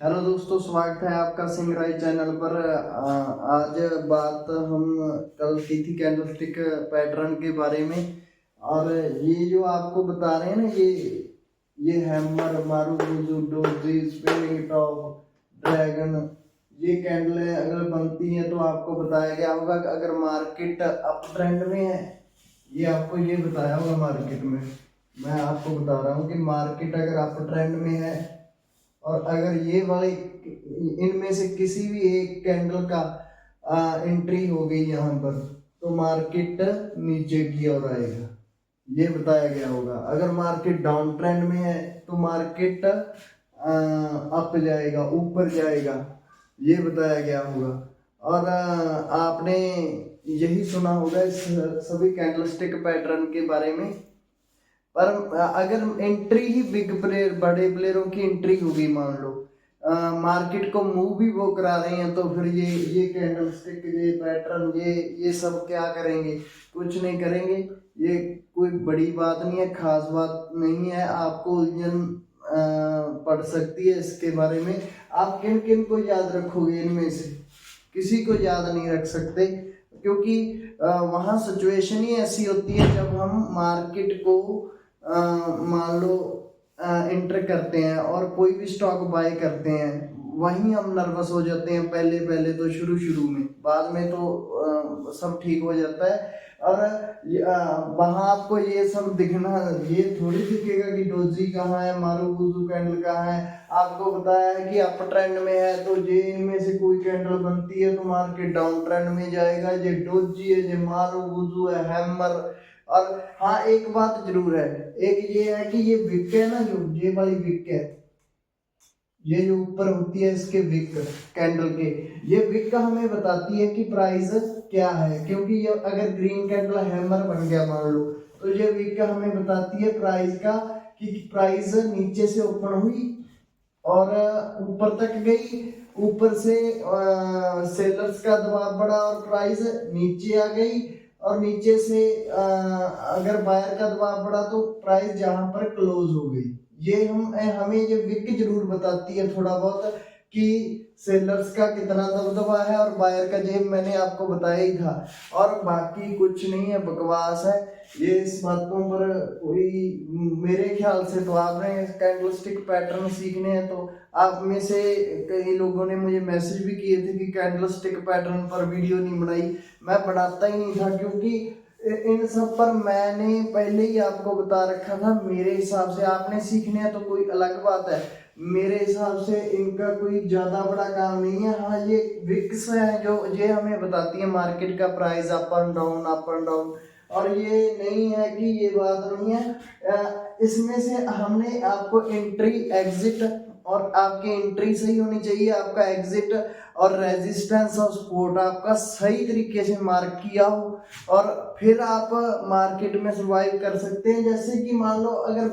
Hello दोस्तों, स्वागत है आपका सिंह राय चैनल पर। आज बात हम कल की थी कैंडलस्टिक पैटर्न के बारे में। और ये जो आपको बता रहे हैं ना, ये hammer, marubozu, doji, spinning top, dragon, ये कैंडलें अगर बनती हैं तो आपको बताया गया होगा कि अगर मार्केट अप ट्रेंड में है, ये आपको ये बताया होगा मार्केट में। मैं आपको बता रहा हूँ कि मार्केट अगर अप ट्रेंड में है और अगर ये वाले इनमें से किसी भी एक कैंडल का एंट्री हो गई यहाँ पर, तो मार्केट नीचे की ओर आएगा, ये बताया गया होगा। अगर मार्केट डाउन ट्रेंड में है तो मार्केट अप जाएगा, ऊपर जाएगा, ये बताया गया होगा। और आपने यही सुना होगा इस सभी कैंडलस्टिक पैटर्न के बारे में। पर अगर एंट्री ही बिग प्लेयर, बड़े प्लेयरों की एंट्री होगी, मान लो मार्केट को मूव भी वो करा रहे हैं, तो फिर ये कैंडलस्टिक, ये पैटर्न, ये सब क्या करेंगे? कुछ नहीं करेंगे। ये कोई बड़ी बात नहीं है, खास बात नहीं है। आपको उलझन पड़ सकती है इसके बारे में। आप किन किन को याद रखोगे? इनमें से किसी को याद नहीं रख सकते, क्योंकि वहाँ सिचुएशन ही ऐसी होती है जब हम मार्केट को मान लो इंटर करते हैं और कोई भी स्टॉक बाय करते हैं, वहीं हम नर्वस हो जाते हैं। पहले पहले तो शुरू में, बाद में तो सब ठीक हो जाता है। और वहाँ आपको ये सब दिखना, ये थोड़ी दिखेगा कि डोजी कहाँ है, मारुबुजु कैंडल कहाँ है। आपको बताया है कि अप ट्रेंड में है तो जे में से कोई कैंडल बनती है तो मार्केट डाउन ट्रेंड में जाएगा। ये डोजी है, ये मारुबुजु है, हैमर। और हाँ, एक बात जरूर है, एक ये है कि ये विक है ना, जो ये वाली विक है, ये जो ऊपर होती है इसके विक कैंडल के, ये विक हमें बताती है कि प्राइस क्या है। क्योंकि ये अगर ग्रीन कैंडल हैमर बन गया मान लो, तो ये विक हमें बताती है प्राइस का, कि प्राइस नीचे से ओपन हुई और ऊपर तक गई, ऊपर से सेलर्स का दबाव बढ़ा और प्राइस नीचे आ गई, और नीचे से अगर बायर का दबाव बढ़ा तो प्राइस जहां पर क्लोज हो गई। ये हमें ये विक जरूर बताती है थोड़ा बहुत कि सेलर्स का कितना दबदबा है और बायर का, जेब मैंने आपको बताया ही था। और बाकी कुछ नहीं है, बकवास है ये। इस बातों पर कोई, मेरे ख्याल से तो आपने कैंडलस्टिक पैटर्न सीखने हैं तो आप में से कई लोगों ने मुझे मैसेज भी किए थे कि कैंडलस्टिक पैटर्न पर वीडियो नहीं बनाई। मैं बनाता ही नहीं था, क्योंकि इन सब पर मैंने पहले ही आपको बता रखा था। मेरे हिसाब से आपने सीखने हैं तो कोई अलग बात है, मेरे हिसाब से इनका कोई ज्यादा बड़ा काम नहीं है। हाँ, ये विक्स है जो ये हमें बताती है मार्केट का price up and down, up and down. और ये नहीं है कि ये बात नहीं है, इसमें से हमने आपको एंट्री एग्जिट, और आपकी एंट्री सही होनी चाहिए, आपका एग्जिट और रेजिस्टेंस और सपोर्ट आपका सही तरीके से मार्क किया हो, और फिर आप मार्केट में सर्वाइव कर सकते हैं। जैसे कि मान लो अगर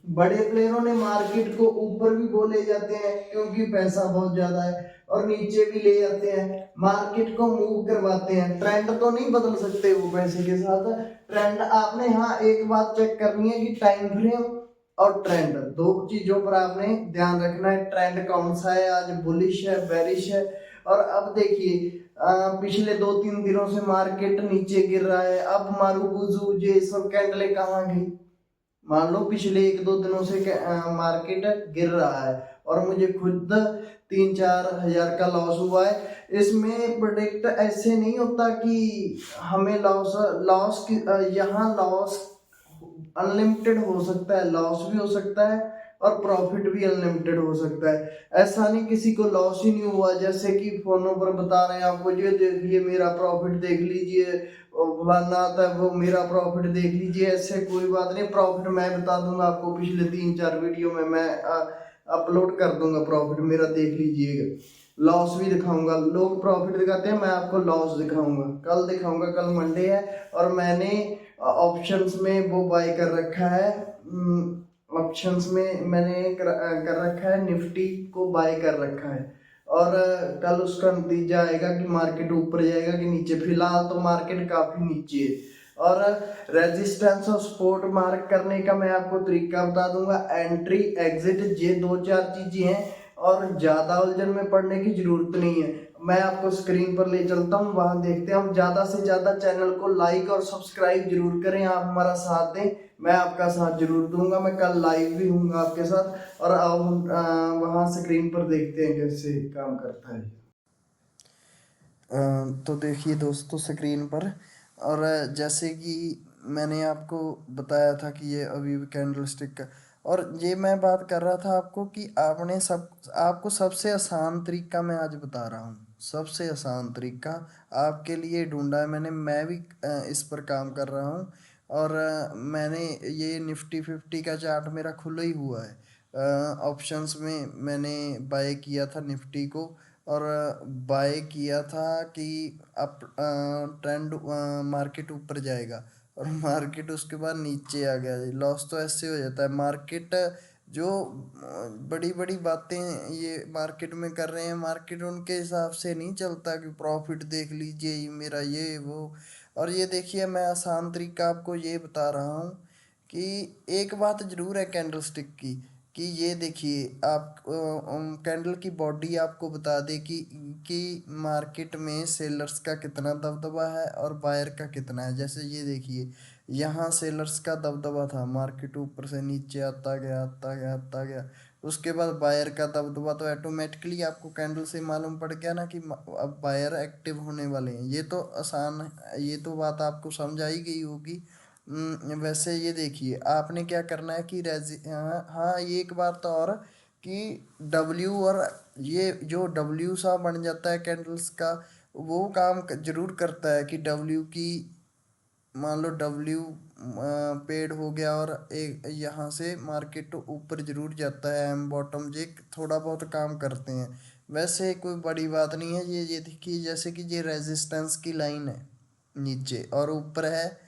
बड़े प्लेयरों ने मार्केट को ऊपर भी वो ले जाते हैं क्योंकि पैसा बहुत ज्यादा है, और नीचे भी ले जाते हैं, मार्केट को मूव करवाते हैं। ट्रेंड तो नहीं बदल सकते वो पैसे के साथ। ट्रेंड आपने, हाँ, एक बात चेक करनी है कि टाइम फ्रेम और ट्रेंड, दो चीजों पर आपने ध्यान रखना है। ट्रेंड कौन सा है, आज बुलिश है, बेरिश है। और अब देखिए पिछले 2-3 दिनों से मार्केट नीचे गिर रहा है। अब मारुबुजु, ये सब कैंडलें कहाँ गई? मान लो पिछले 1-2 दिनों से मार्केट गिर रहा है और मुझे खुद 3-4 हजार का लॉस हुआ है। इसमें प्रोडक्ट ऐसे नहीं होता कि हमें लॉस लॉस यहाँ लॉस अनलिमिटेड हो सकता है, लॉस भी हो सकता है और प्रॉफिट भी अनलिमिटेड हो सकता है। ऐसा नहीं किसी को लॉस ही नहीं हुआ, जैसे कि फोनों पर बता रहे हैं आपको, ये देखिए मेरा प्रॉफिट देख लीजिए, फलाना आता है वो मेरा प्रॉफिट देख लीजिए। ऐसे कोई बात नहीं, प्रॉफिट मैं बता दूंगा आपको, पिछले 3-4 वीडियो में मैं अपलोड कर दूंगा प्रॉफिट मेरा, देख लीजिएगा। लॉस भी दिखाऊंगा, लोग प्रॉफिट दिखाते हैं, मैं आपको लॉस दिखाऊंगा, कल दिखाऊंगा। कल मंडे है और मैंने ऑप्शंस में वो बाय कर रखा है, ऑप्शंस में मैंने कर रखा है, निफ्टी को बाय कर रखा है। और कल उसका नतीजा आएगा कि मार्केट ऊपर जाएगा कि नीचे। फिलहाल तो मार्केट काफी नीचे है। और रेजिस्टेंस और सपोर्ट मार्क करने का मैं आपको तरीका बता दूंगा, एंट्री एग्जिट, ये 2-4 चीजें हैं। और ज़्यादा उलझन में पड़ने की ज़रूरत नहीं है। मैं आपको स्क्रीन पर ले चलता हूँ, वहाँ देखते हैं। हम ज़्यादा से ज़्यादा चैनल को लाइक और सब्सक्राइब जरूर करें, आप हमारा साथ दें, मैं आपका साथ जरूर दूंगा। मैं कल लाइव भी हूँगा आपके साथ। और अब हम वहाँ स्क्रीन पर देखते हैं कैसे काम करता है। तो देखिए दोस्तों स्क्रीन पर, और जैसे कि मैंने आपको बताया था कि ये अभी कैंडल स्टिक का, और ये मैं बात कर रहा था आपको कि आपको सबसे आसान तरीका मैं आज बता रहा हूँ। सबसे आसान तरीका आपके लिए ढूंढा है मैंने, मैं भी इस पर काम कर रहा हूँ। और मैंने ये निफ्टी 50 का चार्ट मेरा खुला ही हुआ है। ऑप्शंस में मैंने बाय किया था निफ्टी को, और बाय किया था कि अप ट्रेंड मार्केट ऊपर जाएगा, और मार्केट उसके बाद नीचे आ गया। लॉस तो ऐसे हो जाता है। मार्केट जो बड़ी बड़ी बातें ये मार्केट में कर रहे हैं, मार्केट उनके हिसाब से नहीं चलता कि प्रॉफिट देख लीजिए ये मेरा ये वो। और ये देखिए मैं आसान तरीका आपको ये बता रहा हूँ कि एक बात जरूर है कैंडल स्टिक की, कि ये देखिए आप कैंडल की बॉडी आपको बता दे कि मार्केट में सेलर्स का कितना दबदबा है और बायर का कितना है। जैसे ये देखिए यहाँ सेलर्स का दबदबा था, मार्केट ऊपर से नीचे आता गया आता गया आता गया। उसके बाद बायर का दबदबा, तो ऑटोमेटिकली आपको कैंडल से मालूम पड़ गया ना कि अब बायर एक्टिव होने वाले हैं। ये तो आसान है, ये तो बात आपको समझ आई गई होगी। वैसे ये देखिए आपने क्या करना है कि हाँ हाँ, ये एक बात और कि डब्ल्यू, और ये जो डब्ल्यू सा बन जाता है कैंडल्स का, वो काम जरूर करता है कि डब्ल्यू की, मान लो डब्ल्यू पेड हो गया और एक यहाँ से मार्केट ऊपर जरूर जाता है। एम बॉटम जे थोड़ा बहुत काम करते हैं, वैसे कोई बड़ी बात नहीं है। ये देखिए जैसे कि ये रेजिस्टेंस की लाइन है नीचे, और ऊपर है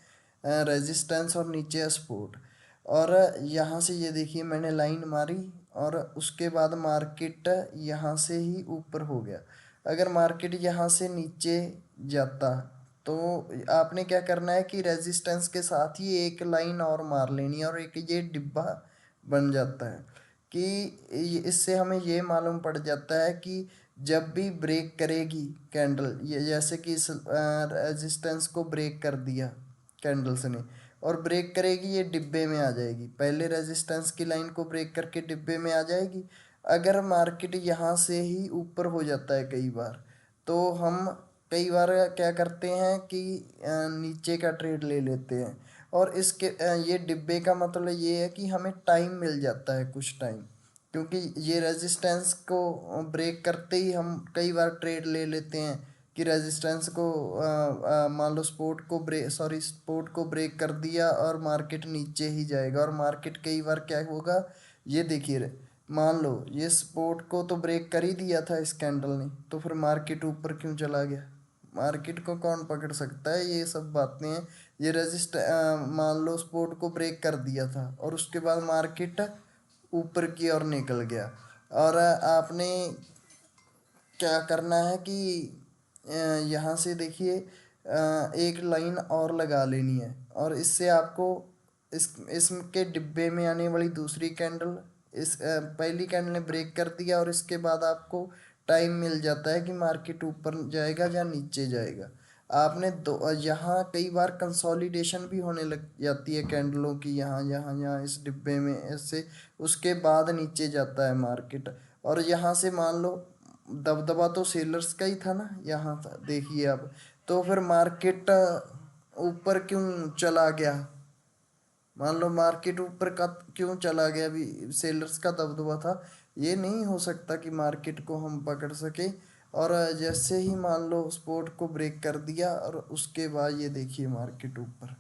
रेजिस्टेंस, और नीचे है सपोर्ट। और यहाँ से ये देखिए मैंने लाइन मारी, और उसके बाद मार्केट यहाँ से ही ऊपर हो गया। अगर मार्केट यहाँ से नीचे जाता तो आपने क्या करना है कि रेजिस्टेंस के साथ ही एक लाइन और मार लेनी है, और एक ये डिब्बा बन जाता है कि इससे हमें ये मालूम पड़ जाता है कि जब भी ब्रेक करेगी कैंडल, ये जैसे कि इस रेजिस्टेंस को ब्रेक कर दिया कैंडल्स ने, और ब्रेक करेगी ये डिब्बे में आ जाएगी। पहले रेजिस्टेंस की लाइन को ब्रेक करके डिब्बे में आ जाएगी। अगर मार्केट यहाँ से ही ऊपर हो जाता है कई बार, तो हम कई बार क्या करते हैं कि नीचे का ट्रेड ले लेते हैं। और इसके ये डिब्बे का मतलब ये है कि हमें टाइम मिल जाता है कुछ टाइम, क्योंकि ये रेजिस्टेंस को ब्रेक करते ही हम कई बार ट्रेड ले लेते हैं कि रेजिस्टेंस को मान लो स्पोर्ट को ब्रेक कर दिया और मार्केट नीचे ही जाएगा। और मार्केट कई बार क्या होगा, ये देखिए मान लो ये सपोर्ट को तो ब्रेक कर ही दिया था इस कैंडल ने, तो फिर मार्केट ऊपर क्यों चला गया? मार्केट को कौन पकड़ सकता है? ये सब बातें हैं। ये मान लो सपोर्ट को ब्रेक कर दिया था और उसके बाद मार्केट ऊपर की ओर निकल गया, और आपने क्या करना है कि यहाँ से देखिए एक लाइन और लगा लेनी है, और इससे आपको इसके डिब्बे में आने वाली दूसरी कैंडल, पहली कैंडल ने ब्रेक कर दिया, और इसके बाद आपको टाइम मिल जाता है कि मार्केट ऊपर जाएगा या नीचे जाएगा। आपने दो यहाँ कई बार कंसोलिडेशन भी होने लग जाती है कैंडलों की, यहाँ यहाँ यहाँ इस डिब्बे में ऐसे, उसके बाद नीचे जाता है मार्केट। और यहाँ से मान लो दबदबा तो सेलर्स का ही था ना, यहाँ था देखिए अब, तो फिर मार्केट ऊपर क्यों चला गया? मान लो मार्केट ऊपर का क्यों चला गया? अभी सेलर्स का दबदबा था, ये नहीं हो सकता कि मार्केट को हम पकड़ सके। और जैसे ही मान लो स्पोर्ट को ब्रेक कर दिया, और उसके बाद ये देखिए मार्केट ऊपर।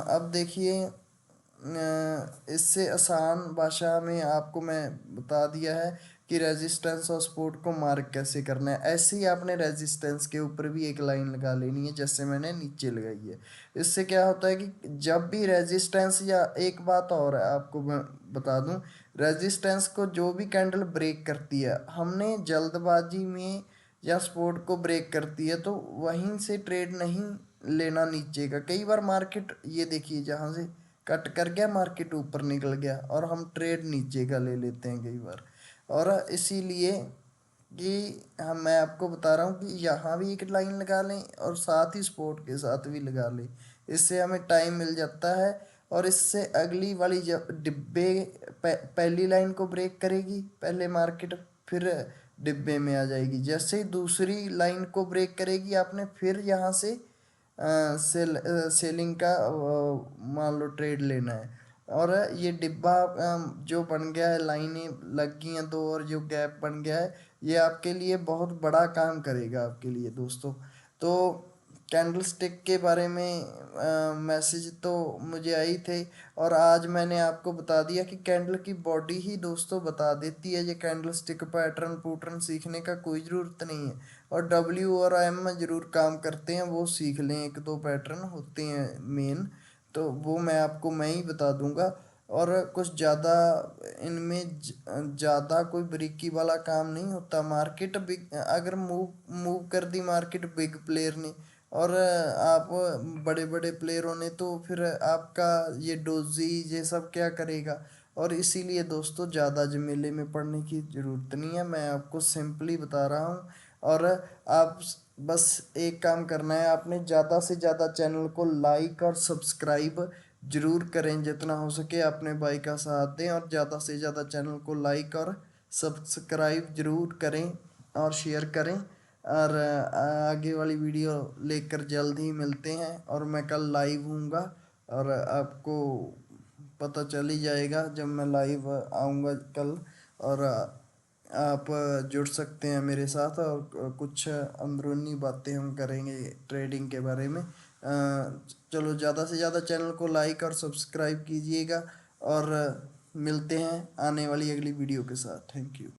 अब देखिए इससे आसान भाषा में आपको मैं बता दिया है कि रेजिस्टेंस और सपोर्ट को मार्क कैसे करना है। ऐसे ही आपने रेजिस्टेंस के ऊपर भी एक लाइन लगा लेनी है जैसे मैंने नीचे लगाई है। इससे क्या होता है कि जब भी रेजिस्टेंस, या एक बात और है आपको मैं बता दूं, रेजिस्टेंस को जो भी कैंडल ब्रेक करती है, हमने जल्दबाजी में या सपोर्ट को ब्रेक करती है तो वहीं से ट्रेड नहीं लेना नीचे का। कई बार मार्केट ये देखिए जहाँ से कट कर गया मार्केट ऊपर निकल गया, और हम ट्रेड नीचे का ले लेते हैं कई बार। और इसीलिए कि हम मैं आपको बता रहा हूँ कि यहाँ भी एक लाइन लगा लें और साथ ही स्पोर्ट के साथ भी लगा लें। इससे हमें टाइम मिल जाता है और इससे अगली वाली जब डिब्बे पहली लाइन को ब्रेक करेगी पहले मार्केट, फिर डिब्बे में आ जाएगी। जैसे ही दूसरी लाइन को ब्रेक करेगी आपने फिर यहाँ से सेलिंग का मान लो ट्रेड लेना है। और ये डिब्बा जो बन गया है, लाइनें लग गई हैं दो और जो गैप बन गया है, ये आपके लिए बहुत बड़ा काम करेगा आपके लिए दोस्तों। तो कैंडल स्टिक के बारे में मैसेज तो मुझे आई थे और आज मैंने आपको बता दिया कि कैंडल की बॉडी ही दोस्तों बता देती है। ये कैंडल स्टिक पैटर्न पूटर्न सीखने का कोई ज़रूरत नहीं है। और डब्ल्यू और एम में ज़रूर काम करते हैं, वो सीख लें, एक दो पैटर्न होते हैं मेन, तो वो मैं आपको मैं ही बता दूंगा। और कुछ ज़्यादा इनमें ज़्यादा कोई बारीकी वाला काम नहीं होता। मार्केट बिग अगर मूव मूव कर दी मार्केट बिग प्लेयर ने और आप बड़े बड़े प्लेयरों ने, तो फिर आपका ये डोजी ये सब क्या करेगा। और इसीलिए दोस्तों ज़्यादा झमेले में पड़ने की ज़रूरत नहीं है, मैं आपको सिंपली बता रहा हूँ। और आप बस एक काम करना है, आपने ज़्यादा से ज़्यादा चैनल को लाइक और सब्सक्राइब जरूर करें, जितना हो सके अपने भाई का साथ दें और ज़्यादा से ज़्यादा चैनल को लाइक और सब्सक्राइब जरूर करें और शेयर करें। और आगे वाली वीडियो लेकर जल्द ही मिलते हैं। और मैं कल लाइव हूँगा और आपको पता चल ही जाएगा जब मैं लाइव आऊँगा कल। और आप जुड़ सकते हैं मेरे साथ और कुछ अंदरूनी बातें हम करेंगे ट्रेडिंग के बारे में। चलो ज़्यादा से ज़्यादा चैनल को लाइक और सब्सक्राइब कीजिएगा और मिलते हैं आने वाली अगली वीडियो के साथ। Thank you.